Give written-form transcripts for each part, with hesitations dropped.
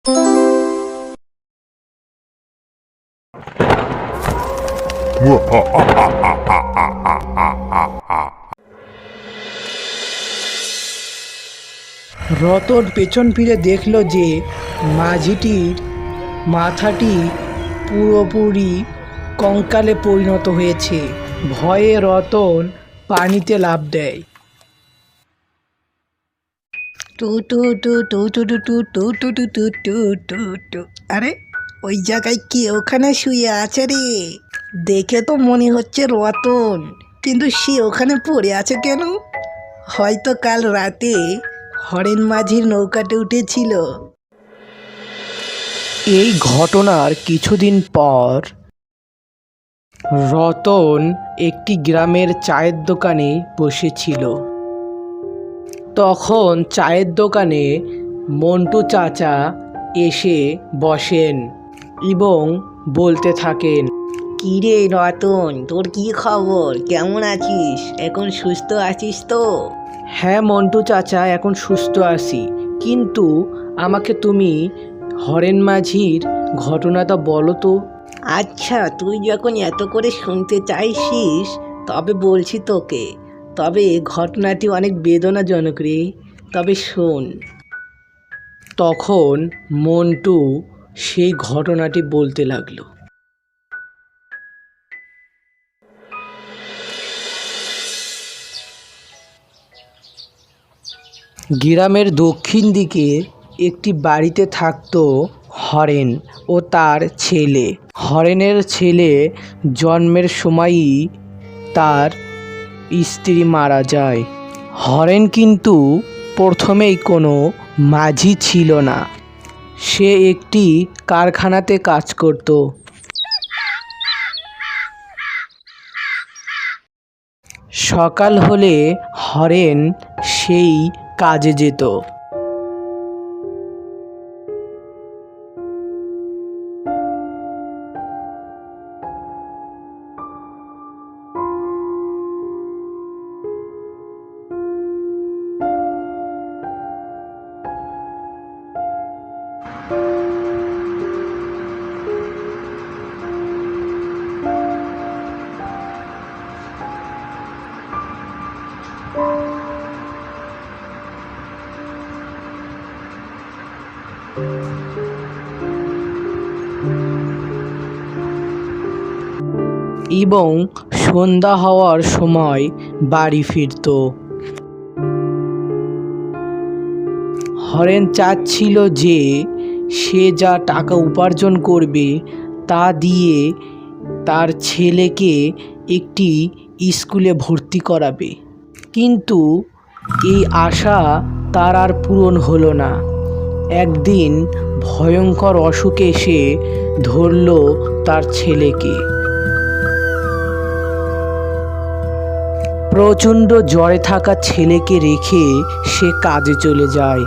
রতন পেছন ফিরে দেখল যে মাঝিটির মাথাটি পুরোপুরি কঙ্কালে পরিণত হয়েছে। ভয়ে রতন পানিতে লাফ দেয়। টু টু টু টু টু টু টু টু টু টু টু টু টু টু। আরে ওই জায়গায় কে ওখানে শুয়ে আছে রে? দেখে তো মনে হচ্ছে রতন, কিন্তু সে ওখানে পড়ে আছে কেন? হয়তো কাল রাতে হরেন মাঝির নৌকাতে উঠেছিল। এই ঘটনার কিছুদিন পর রতন একটি গ্রামের চায়ের দোকানে বসেছিল। তখন চায়ের দোকানে মন্টু চাচা এসে বসেন এবং বলতে থাকেন, "কি রে রতন, তোর কি খবর? কেমন আছিস? এখন সুস্থ আছিস তো?" "হ্যাঁ মন্টু চাচা, এখন সুস্থ আছি, কিন্তু আমাকে তুমি হরেন মাঝির ঘটনাটা বলো তো।" "আচ্ছা, তুই যখন এত করে শুনতে চাইছিস তবে বলছি তোকে। তবে ঘটনাটি অনেক বেদনাজনক রে, তবে শোন।" তখন মন্টু সেই ঘটনাটি বলতে লাগলো। গ্রামের দক্ষিণ দিকে একটি বাড়িতে থাকতো হরেন ও তার ছেলে। হরেনের ছেলে জন্মের সময়ই তার স্ত্রী মারা যায়। হরেন কিন্তু প্রথমেই কোনো মাঝি ছিল না, সে একটি কারখানাতে কাজ করত। সকাল হলে হরেন সেই কাজে যেত। এবং সন্ধ্যা হওয়ার সময় বাড়ি ফিরত। হরেন চাচ্ছিল যে সে যা টাকা উপার্জন করবে তা দিয়ে তার ছেলেকে একটি স্কুলে ভর্তি করাবে, কিন্তু এই আশা তার আর পূরণ হলো না। একদিন ভয়ঙ্কর অসুখ এসে ধরল তার ছেলেকে। প্রচণ্ড জ্বরে থাকা ছেলেকে রেখে সে কাজে চলে যায়।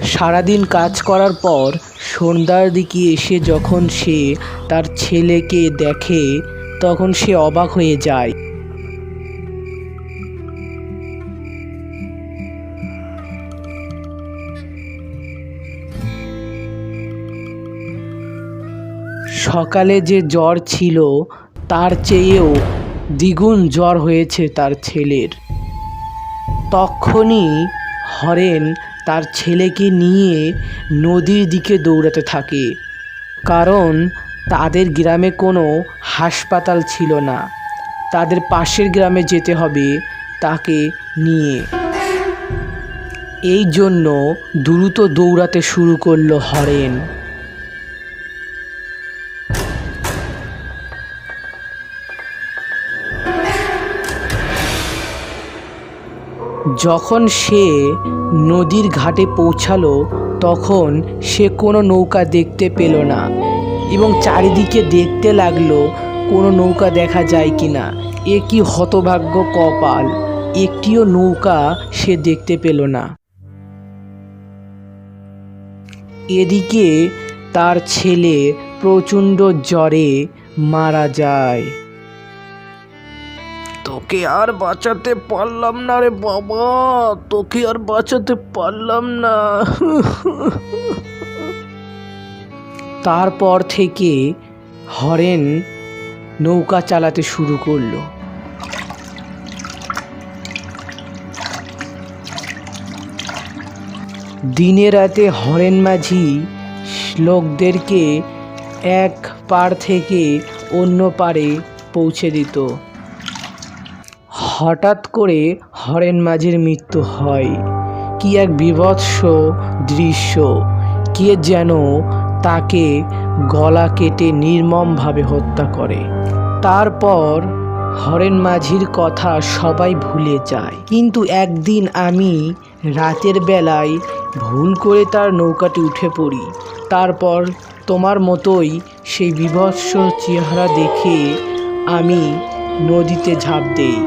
সারাদিন কাজ করার পর সন্ধ্যার দিকে এসে যখন সে তার ছেলেকে দেখে তখন সে অবাক হয়ে যায়। সকালে যে জ্বর ছিল তার চেয়েও দ্বিগুণ জ্বর হয়েছে তার ছেলের। তখনই হরেন তার ছেলেকে নিয়ে নদীর দিকে দৌড়াতে থাকে, কারণ তাদের গ্রামে কোনো হাসপাতাল ছিল না, তাদের পাশের গ্রামে যেতে হবে তাকে নিয়ে। এই জন্য দ্রুত দৌড়াতে শুরু করলো হরেন। যখন সে নদীর ঘাটে পৌঁছালো তখন সে কোনো নৌকা দেখতে পেল না এবং চারিদিকে দেখতে লাগলো কোনো নৌকা দেখা যায় কিনা। এ কি হতভাগ্য কপাল, একটিও নৌকা সে দেখতে পেল না। এদিকে তার ছেলে প্রচণ্ড জ্বরে মারা যায়। তো তোকে আর বাঁচাতে পারলাম না রে বাবা, তোকে আর বাঁচাতে পারলাম না। তারপর থেকে হরেন নৌকা চালাতে শুরু করলো। দিনে রাতে হরেন মাঝি লোকদেরকে এক পাড় থেকে অন্য পাড়ে পৌঁছে দিত। হঠাৎ করে হরেন মাঝির মৃত্যু হয়। কি এক বীভৎস দৃশ্য! কে যেন তাকে গলা কেটে নির্মমভাবে হত্যা করে। তারপর হরেন মাঝির কথা সবাই ভুলে যায়। কিন্তু একদিন আমি রাতের বেলায় ভুল করে তার নৌকাটি উঠে পড়ি। তারপর তোমার মতোই সেই বীভৎস চেহারা দেখে আমি নদীতে ঝাঁপ দেই।